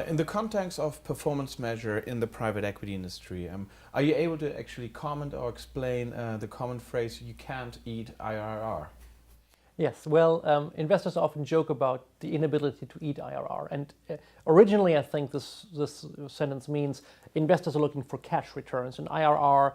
In the context of performance measure in the private equity industry, are you able to actually comment or explain the common phrase, you can't eat IRR? Yes, well, investors often joke about the inability to eat IRR. And originally, I think this sentence means investors are looking for cash returns, and IRR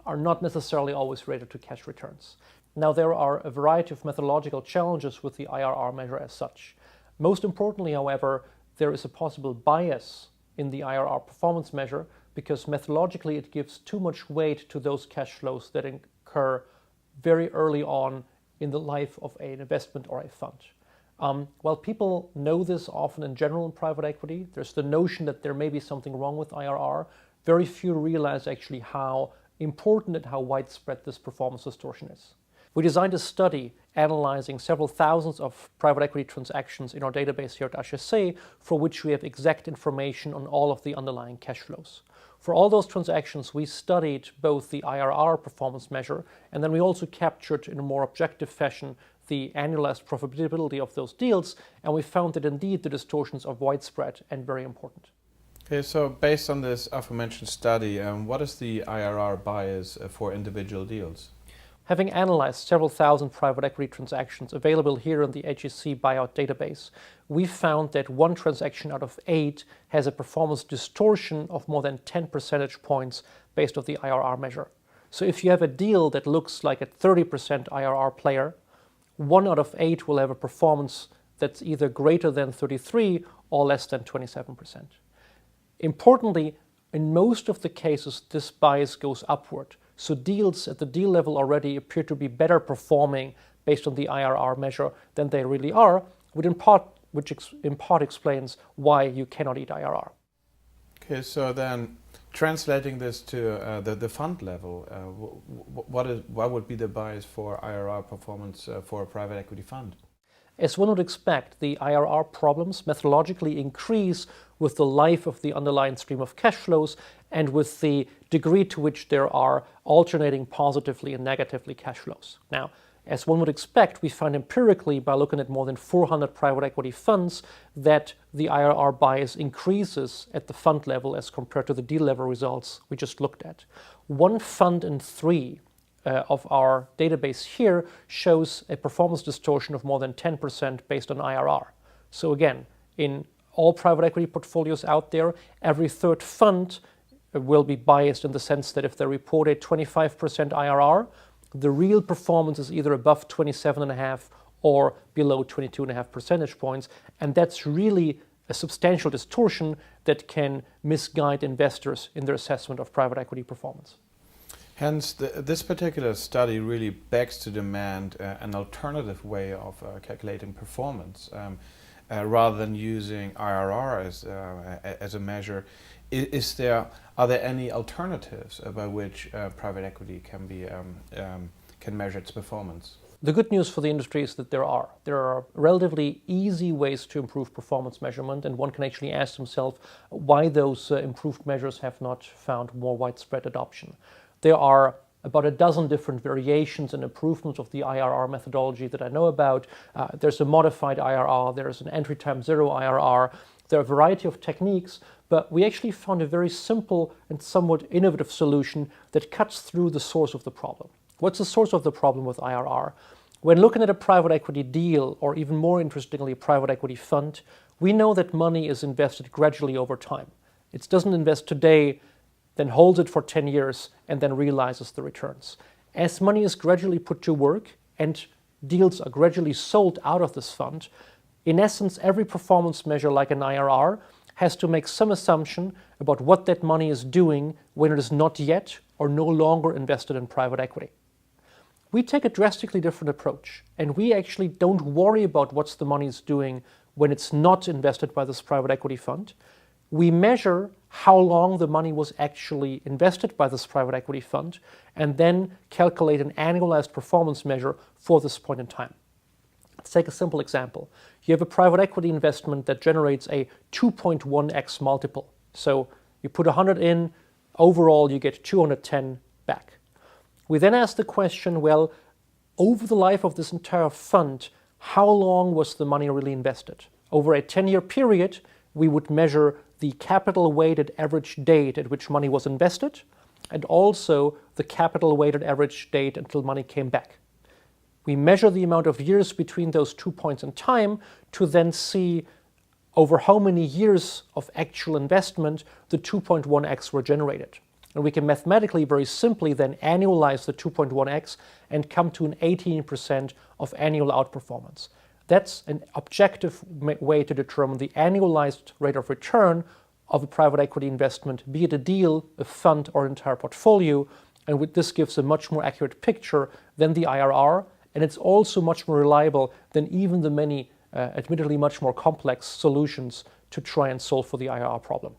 are not necessarily always related to cash returns. Now, there are a variety of methodological challenges with the IRR measure as such. Most importantly, however, there is a possible bias in the IRR performance measure because methodologically it gives too much weight to those cash flows that occur very early on in the life of an investment or a fund. While people know this often in general in private equity, there's the notion that there may be something wrong with IRR. Very few realize actually how important and how widespread this performance distortion is. We designed a study analyzing several thousands of private equity transactions in our database here at HSC, for which we have exact information on all of the underlying cash flows. For all those transactions, we studied both the IRR performance measure, and then we also captured in a more objective fashion the annualized profitability of those deals, and we found that indeed the distortions are widespread and very important. Okay, so based on this aforementioned study, what is the IRR bias for individual deals? Having analyzed several thousand private equity transactions available here in the HSC buyout database, we found that 1 transaction out of 8 has a performance distortion of more than 10 percentage points based on the IRR measure. So if you have a deal that looks like a 30% IRR player, 1 out of 8 will have a performance that's either greater than 33 or less than 27%. Importantly, in most of the cases, this bias goes upward. So deals at the deal level already appear to be better performing based on the IRR measure than they really are, which in part explains why you cannot eat IRR. Okay, so then translating this to the fund level, what would be the bias for IRR performance for a private equity fund? As one would expect, the IRR problems methodologically increase with the life of the underlying stream of cash flows and with the degree to which there are alternating positively and negatively cash flows. Now, as one would expect, we find empirically by looking at more than 400 private equity funds that the IRR bias increases at the fund level as compared to the deal level results we just looked at. 1 fund in 3 of our database here shows a performance distortion of more than 10% based on IRR. So again, in all private equity portfolios out there, every 3rd fund will be biased in the sense that if they report a 25% IRR, the real performance is either above 27.5 or below 22.5 percentage points, and that's really a substantial distortion that can misguide investors in their assessment of private equity performance. Hence, this particular study really begs to demand an alternative way of calculating performance. Rather than using IRR as a measure, are there any alternatives by which private equity can measure its performance? The good news for the industry is that there are relatively easy ways to improve performance measurement, and one can actually ask himself why those improved measures have not found more widespread adoption. There are about a dozen different variations and improvements of the IRR methodology that I know about. There's a modified IRR, there's an entry time zero IRR, there are a variety of techniques, but we actually found a very simple and somewhat innovative solution that cuts through the source of the problem. What's the source of the problem with IRR? When looking at a private equity deal, or even more interestingly, a private equity fund, we know that money is invested gradually over time. It doesn't invest today, then holds it for 10 years, and then realizes the returns. As money is gradually put to work and deals are gradually sold out of this fund, in essence, every performance measure like an IRR has to make some assumption about what that money is doing when it is not yet or no longer invested in private equity. We take a drastically different approach, and we actually don't worry about what the money is doing when it's not invested by this private equity fund. We measure how long the money was actually invested by this private equity fund and then calculate an annualized performance measure for this point in time. Let's take a simple example. You have a private equity investment that generates a 2.1x multiple. So you put 100 in, overall you get 210 back. We then ask the question, well, over the life of this entire fund, how long was the money really invested? Over a 10-year period, we would measure the capital weighted average date at which money was invested, and also the capital weighted average date until money came back. We measure the amount of years between those 2 points in time to then see over how many years of actual investment the 2.1x were generated. And we can mathematically very simply then annualize the 2.1x and come to an 18% of annual outperformance. That's an objective way to determine the annualized rate of return of a private equity investment, be it a deal, a fund, or an entire portfolio. And this gives a much more accurate picture than the IRR, and it's also much more reliable than even the many, admittedly much more complex solutions to try and solve for the IRR problem.